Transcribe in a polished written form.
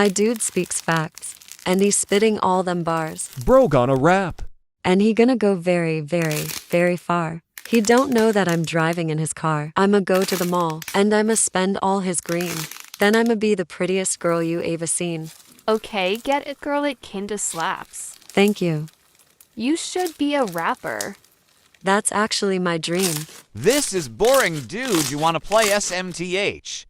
My dude speaks facts. And he's spitting all them bars. Bro gonna rap. And he gonna go very, very, very far. He don't know that I'm driving in his car. I'ma go to the mall. And I'ma spend all his green. Then I'ma be the prettiest girl you ever seen. Okay, get it, girl, it kinda slaps. Thank you. You should be a rapper. That's actually my dream. This is boring, dude. You want to play SMTH?